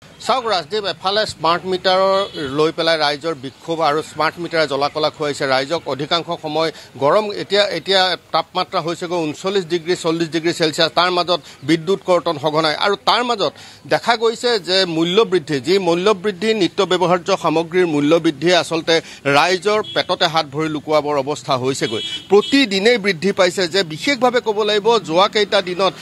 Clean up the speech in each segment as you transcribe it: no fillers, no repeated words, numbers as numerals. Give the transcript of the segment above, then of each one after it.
চাওক ৰাজদীপ, এফালে স্মাৰ্ট মিটাৰৰ লৈ পেলাই ৰাইজৰ বিক্ষোভ আৰু স্মাৰ্ট মিটাৰে জ্বলাকলা খুৱাইছে ৰাইজক। অধিকাংশ সময় গৰম, এতিয়া তাপমাত্ৰা হৈছেগৈ 39 ডিগ্ৰী 40 ডিগ্ৰী চেলচিয়াছ। তাৰ মাজত বিদ্যুৎ কৰ্তন সঘনাই আৰু তাৰ মাজত দেখা গৈছে যে মূল্যবৃদ্ধি, যি মূল্যবৃদ্ধি, নিত্য ব্যৱহাৰ্য সামগ্ৰীৰ মূল্যবৃদ্ধিয়ে আচলতে ৰাইজৰ পেটতে হাত ভৰি লুকুৱাবৰ অৱস্থা হৈছেগৈ। প্ৰতিদিনেই বৃদ্ধি পাইছে, যে বিশেষভাৱে ক'ব লাগিব যোৱা কেইটা দিনত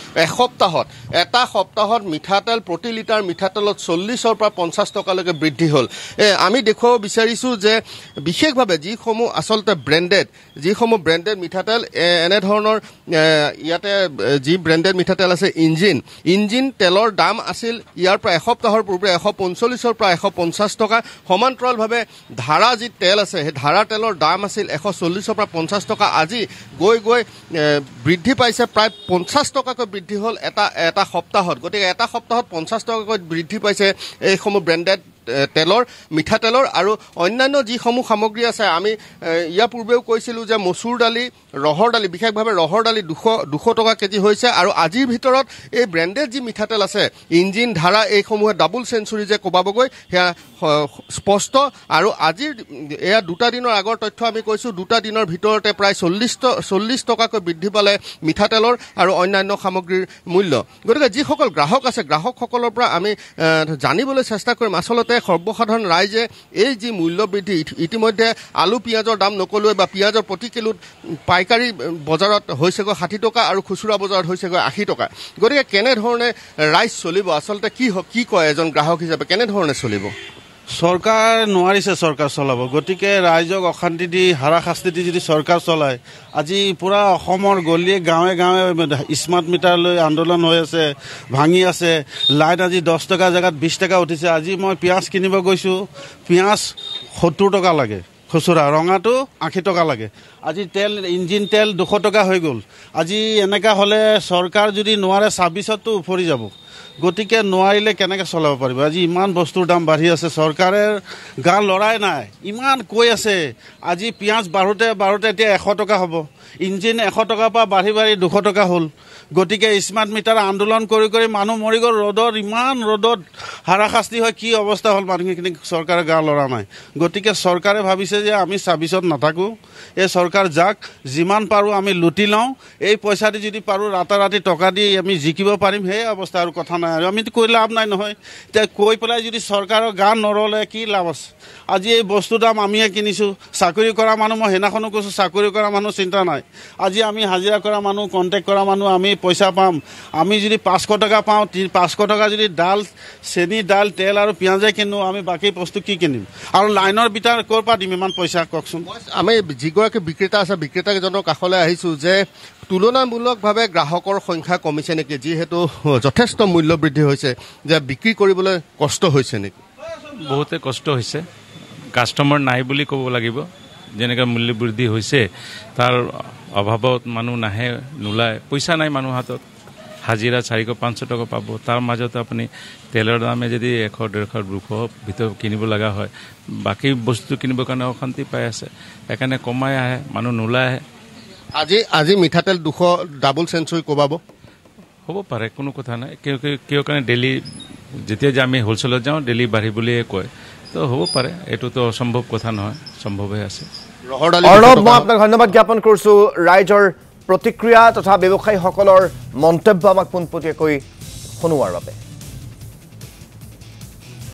এটা সপ্তাহত মিঠাতেল প্ৰতি লিটাৰ মিঠাতেলত 40ৰ পৰা 50 টকালৈকে বৃদ্ধি হ'ল। আমি দেখুৱাব বিচাৰিছোঁ যে বিশেষভাৱে যিসমূহ আচলতে যিসমূহ ব্ৰেণ্ডেড মিঠাতেল, এনেধৰণৰ ইয়াতে যি ব্ৰেণ্ডেড মিঠাতেল আছে ইঞ্জিন তেলৰ দাম আছিল ইয়াৰ পৰা এসপ্তাহৰ পূৰ্বে 145ৰ পৰা 150 টকা। সমান্তৰালভাৱে ধাৰা যি তেল আছে, সেই ধাৰা তেলৰ দাম আছিল 140ৰ পৰা 50 টকা। আজি গৈ বৃদ্ধি পাইছে, প্ৰায় 50 টকাকৈ বৃদ্ধি হ'ল এটা সপ্তাহত। গতিকে এটা সপ্তাহত 50 টকাকৈ বৃদ্ধি পাইছে এইসমূহ ব্ৰেণ্ডেড মিঠাতেলৰ আৰু অন্যান্য যিসমূহ সামগ্ৰী আছে। আমি ইয়াৰ পূৰ্বেও কৈছিলোঁ যে মচুৰ দালি, ৰহৰ দালি, বিশেষভাৱে ৰহৰ দালি 200 টকা কেজি হৈছে। আৰু আজিৰ ভিতৰত এই ব্ৰেণ্ডেড যি মিঠাতেল আছে, ইঞ্জিন, ধাৰা, এইসমূহে ডাবল চেঞ্চুৰী যে কোবাবগৈ সেয়া স্পষ্ট। আৰু আজিৰ এয়া 2টা দিনৰ আগৰ তথ্য আমি কৈছোঁ, 2টা দিনৰ ভিতৰতে প্ৰায় 40 টকাকৈ বৃদ্ধি পালে মিঠাতেলৰ আৰু অন্যান্য সামগ্ৰীৰ মূল্য। গতিকে যিসকল গ্ৰাহক আছে, গ্ৰাহকসকলৰ পৰা আমি জানিবলৈ চেষ্টা কৰিম আচলতে সৰ্বসাধাৰণ ৰাইজে এই যি মূল্য বৃদ্ধি, ইতিমধ্যে আলু পিঁয়াজৰ দাম নকলোৱে, বা পিঁয়াজৰ প্ৰতি কিলোত পাইকাৰী বজাৰত হৈছেগৈ 60 টকা আৰু খুচুৰা বজাৰত হৈছেগৈ 80 টকা। গতিকে কেনেধৰণে ৰাইজ চলিব, আচলতে কি কয় এজন গ্ৰাহক হিচাপে, কেনেধৰণে চলিব? চৰকাৰ নোৱাৰিছে চৰকাৰ চলাব। গতিকে ৰাইজক অশান্তি দি, হাৰাশাস্তি দি যদি চৰকাৰ চলায়, আজি পূৰা অসমৰ গলিয়ে গাঁৱে স্মাৰ্ট মিটাৰ লৈ আন্দোলন হৈ আছে, ভাঙি আছে। লাইট আজি 10 টকা জেগাত 20 টকা উঠিছে। আজি মই পিঁয়াজ কিনিব গৈছোঁ, পিঁয়াজ 70 টকা লাগে খুচুৰা, ৰঙাটো 80 টকা লাগে। আজি ইঞ্জিন তেল 200 টকা হৈ গ'ল। আজি এনেকুৱা হ'লে চৰকাৰ যদি নোৱাৰে 26ততো উফৰি যাব। গতিকে নোৱাৰিলে কেনেকৈ চলাব পাৰিব? আজি ইমান বস্তুৰ দাম বাঢ়ি আছে, চৰকাৰে গা লৰাই নাই। ইমান কৈ আছে, আজি পিঁয়াজ বাঢ়োতে এতিয়া 100 টকা হ'ব, ইঞ্জিন 100 টকাৰ পৰা বাঢ়ি 200 টকা হ'ল। গতিকে স্মাৰ্ট মিটাৰ আন্দোলন কৰি মানুহ মৰি গ'ল ৰ'দত, ইমান ৰ'দত হাৰাশাস্তি হয়, কি অৱস্থা হ'ল মানুহখিনি, চৰকাৰে গা লৰা নাই। গতিকে চৰকাৰে ভাবিছে যে আমি 26ত নাথাকোঁ, এই চৰকাৰ যাক, যিমান পাৰোঁ আমি লুটি লওঁ, এই পইচা দি যদি পাৰোঁ ৰাতাৰাতি টকা দি আমি জিকিব পাৰিম, সেই অৱস্থা আৰু কথা নাই। আৰু আমিতো কৈ লাভ নাই নহয়। এতিয়া কৈ পেলাই যদি চৰকাৰৰ গা নৰলে কি লাভ আছে? আজি এই বস্তুৰ দাম আমিয়ে কিনিছোঁ। চাকৰি কৰা মানুহ, মই সেইদিনাখনো কৈছোঁ, চাকৰি কৰা মানুহ চিন্তা নাই। আজি আমি হাজিৰা কৰা মানুহ, কণ্টেক্ট কৰা মানুহ, আমি পইচা পাম। আমি যদি 500 টকা পাওঁ, 500 টকা যদি চেনি, দাল, তেল আৰু পিঁয়াজে কিনো, আমি বাকী বস্তু কি কিনিম? আৰু লাইনৰ বিটাৰ ক'ৰ পৰা দিম ইমান পইচা, কওকচোন? আমি যিগৰাকী বিক্ৰেতা আছে, বিক্ৰেতাকেইজনৰ কাষলৈ আহিছোঁ যে তুলনামূলকভাৱে গ্ৰাহকৰ সংখ্যা কমিছে নেকি, যিহেতু যথেষ্ট মূল্য বৃদ্ধি হৈছে, যে বিক্ৰী কৰিবলৈ কষ্ট হৈছে নেকি? বহুতে কষ্ট হৈছে, কাষ্টমাৰ নাই বুলি ক'ব লাগিব। যেনেকৈ মূল্য বৃদ্ধি হৈছে, তাৰ অভাৱত মানুহ নাহে, নোলায়, পইচা নাই মানুহৰ হাতত। হাজিৰা 400-500 টকা পাব, তাৰ মাজত আপুনি তেলৰ দামে যদি 100-150-200 ভিতৰত কিনিব লগা হয়, বাকী বস্তু কিনিবৰ কাৰণে অশান্তি পাই আছে। সেইকাৰণে কমাই আহে, মানুহ নোলাই আহে। আজি মিঠাতেল 200 ডাবল চেঞ্চুৰী কোবাব? হ'ব পাৰে, কোনো কথা নাই। কিয় কাৰণে ডেইলি যেতিয়া যে আমি হ'লচেলত যাওঁ, ডেইলি বাঢ়ি বুলিয়ে কয়, তো হ'ব পাৰে। এইটোতো অসম্ভৱ কথা নহয়, সম্ভৱে আছে। অৰ্ণৱ, মই আপোনাক ধন্যবাদ জ্ঞাপন কৰিছোঁ ৰাইজৰ প্ৰতিক্ৰিয়া তথা ব্যৱসায়ীসকলৰ মন্তব্য আমাক পোনপটীয়াকৈ শুনোৱাৰ বাবে।